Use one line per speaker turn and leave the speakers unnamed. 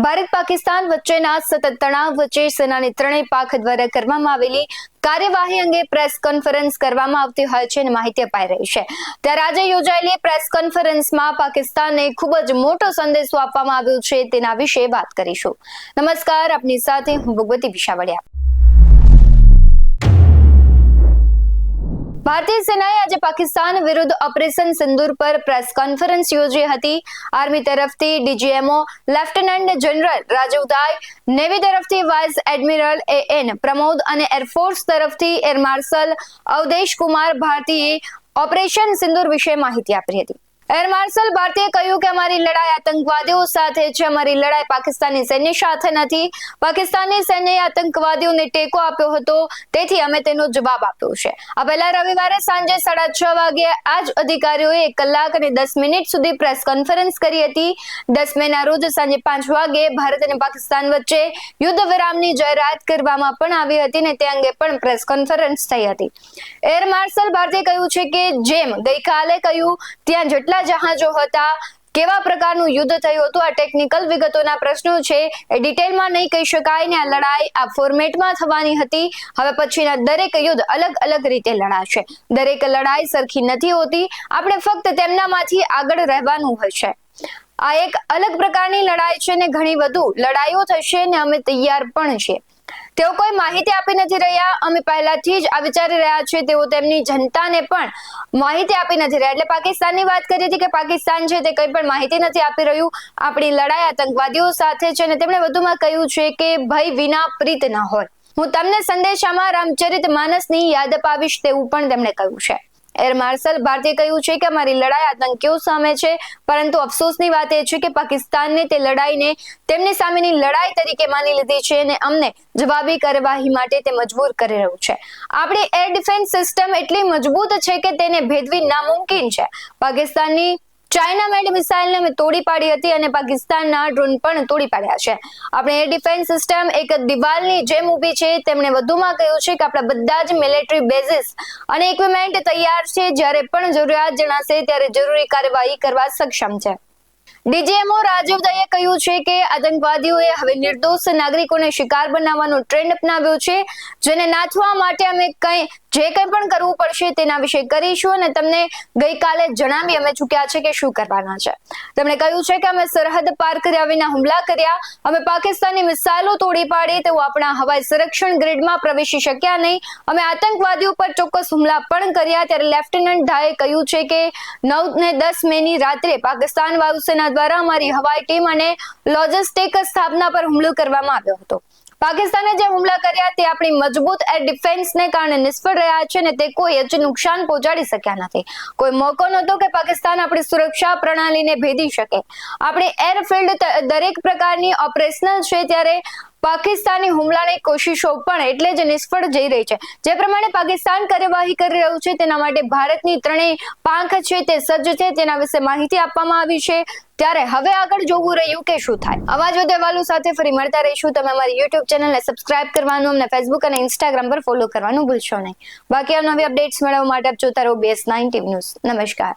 ભારત પાકિસ્તાન વચ્ચેના સતત તણાવ વચ્ચે સેનાની ત્રણેય પાંખ દ્વારા કરવામાં આવેલી કાર્યવાહી અંગે પ્રેસ કોન્ફરન્સ કરવામાં આવતી હોય છે અને માહિતી અપાઈ રહી છે। ત્યારે આજે યોજાયેલી પ્રેસ કોન્ફરન્સમાં પાકિસ્તાનને ખૂબ જ મોટો સંદેશો આપવામાં આવ્યો છે, તેના વિશે વાત કરીશું। નમસ્કાર, આપની સાથે હું ભગવતી વિશાવડિયા। ભારતીય સેનાએ આજે પાકિસ્તાન વિરુદ્ધ ઓપરેશન સિંદૂર પર પ્રેસ કોન્ફરન્સ યોજી હતી। આર્મી તરફથી DGMO lieutenant general Rajiv Dai, navy તરફથી વાઇસ એડમિરલ AN પ્રમોદ અને એરફોર્સ તરફથી એર માર્શલ અવધેશ કુમાર ભારતીએ ઓપરેશન સિંદૂર વિશે માહિતી આપી હતી। એર માર્શલ ભારતીએ કહ્યું કે અમારી લડાઈ આતંકવાદીઓ સાથે છે, અમારી લડાઈ પાકિસ્તાની સૈન્ય સાથે નથી। પાકિસ્તાની સૈન્યએ આતંકવાદીઓને ટેકો આપ્યો હતો, તેથી અમે તેનો જવાબ આપ્યો છે। આ પહેલા રવિવારે સાંજે 6:30 વાગ્યે આ જ અધિકારીઓએ 1 કલાક અને 10 મિનિટ સુધી પ્રેસ કોન્ફરન્સ કરી હતી। 10 મેના રોજ સાંજે 5 વાગ્યે ભારત અને પાકિસ્તાન વચ્ચે યુદ્ધ વિરામની જાહેરાત કરવામાં પણ આવી હતી અને તે અંગે પણ પ્રેસ કોન્ફરન્સ થઈ હતી। એર માર્શલ ભારતીએ કહ્યું છે કે જેમ ગઈકાલે કહ્યું, ત્યાં જેટલા જહાજો હતા, કેવા પ્રકારનું યુદ્ધ થયું હતું, આ ટેકનિકલ વિગતોના પ્રશ્નો છે, એ ડિટેલમાં નહીં કહી શકાય ને આ લડાઈ આ ફોર્મેટમાં થવાની હતી। હવે પછીના દરેક યુદ્ધ અલગ અલગ રીતે લડાશે, દરેક લડાઈ સરખી નથી હોતી, આપણે ફક્ત તેમનામાંથી આગળ રહેવાનું હોય છે। આ એક અલગ પ્રકારની લડાઈ છે ને ઘણી વધુ લડાઈઓ થશે ને અમે તૈયાર પણ છીએ। તેઓ કોઈ માહિતી આપી નથી રહ્યા, અમે પહેલાથી જ આ વિચારી રહ્યા છીએ, તેઓ તેમની જનતાને પણ માહિતી આપી નથી રહ્યા। એટલે પાકિસ્તાનની વાત કરી હતી કે પાકિસ્તાન છે તે કંઈ પણ માહિતી નથી આપી રહ્યું, આપણી લડાઈ આતંકવાદીઓ સાથે છે અને તેમણે વધુમાં કહ્યું છે કે ભય વિના પ્રીત ન હોય। હું તમને સંદેશામાં રામચરિત માનસની યાદ અપાવીશ તેવું પણ તેમણે કહ્યું છે। એર માર્શલ ભારતીએ કહ્યું છે કે અમારી લડાઈ આતંકીઓ સામે છે, પરંતુ અફસોસની વાત એ છે કે પાકિસ્તાનને તે લડાઈને તેમની સામેની લડાઈ તરીકે માની લીધી છે અને અમને જવાબી કાર્યવાહી માટે તે મજબૂર કરી રહ્યું છે। આપણી એર ડિફેન્સ સિસ્ટમ એટલી મજબૂત છે કે તેને ભેદવી નામુમકિન છે। પાકિસ્તાનની ચાઇના મેડ મિસાઇલને અમે તોડી પાડી હતી અને પાકિસ્તાનના ડ્રોન પણ તોડી પાડ્યા છે। આપણે એર ડિફેન્સ સિસ્ટમ એક દિવાલની જેમ ઊભી છે। તેમણે વધુમાં કહ્યું છે કે આપણા બધા જ મિલિટરી બેઝિસ અને ઇક્વિપમેન્ટ તૈયાર છે, જ્યારે પણ જરૂરિયાત જણાશે ત્યારે જરૂરી કાર્યવાહી કરવા સક્ષમ છે। ડીજીએમઓ રાજીવ દઈએ કહ્યું છે કે આતંકવાદીઓએ હવે નિર્દોષ નાગરિકોને શિકાર બનાવવાનો ટ્રેન્ડ અપનાવ્યો છે, જેને નાથવા માટે અમે જે કંઈ પણ કરવું પડશે તેના વિશે કરીશું અને તમને ગઈકાલે જણાવી અમે ચૂક્યા છે કે શું કરવાના છે। તેમણે કહ્યું છે કે અમે સરહદ પાર કર્યા વિના હુમલા કર્યા, અમે પાકિસ્તાની મિસાઇલો તોડી પાડી, તેઓ આપણા હવાઈ સંરક્ષણ ગ્રીડમાં પ્રવેશી શક્યા નહીં, અમે આતંકવાદીઓ પર ચોક્કસ હુમલા પણ કર્યા। ત્યારે લેફ્ટનન્ટ ડાએ કહ્યું છે કે 9 ને 10 મેની રાત્રે પાકિસ્તાન વાયુસેના દ્વારા અમારી હવાઈ ટીમ અને લોજિસ્ટિક સ્થાપના પર હુમલો કરવામાં આવ્યો હતો। પાકિસ્તાને જે હુમલા કર્યા તે આપણી મજબૂત એર ડિફેન્સને કારણે નિષ્ફળ રહ્યા છે અને તે કોઈ જ નુકસાન પહોંચાડી શક્યા નથી। કોઈ મોકો નહોતો કે પાકિસ્તાન આપણી સુરક્ષા પ્રણાલીને ભેદી શકે। આપણી એરફિલ્ડ દરેક પ્રકારની ઓપરેશનલ છે, ત્યારે પાકિસ્તાની હુમલાની કોશિશો પણ એટલે જ નિષ્ફળ જઈ રહી છે। જે પ્રમાણે પાકિસ્તાન કાર્યવાહી કરી રહ્યું છે તેના માટે ભારતની ત્રણેય પાંખ છે તે સજ્જ છે, તેના વિશે માહિતી આપવામાં આવી છે। ત્યારે હવે આગળ જોવું રહ્યું કે શું થાય। આવા જ વધુ અહેવાલો સાથે ફરી મળતા રહીશું। તમે અમારી YouTube ચેનલને સબસ્ક્રાઇબ કરવાનું, અમને Facebook અને Instagram પર ફોલો કરવાનું ભૂલશો નહીં। બાકી નવી અપડેટ્સ મેળવવા માટે આપ જોતા રહો BS9 TV ન્યૂઝ। નમસ્કાર।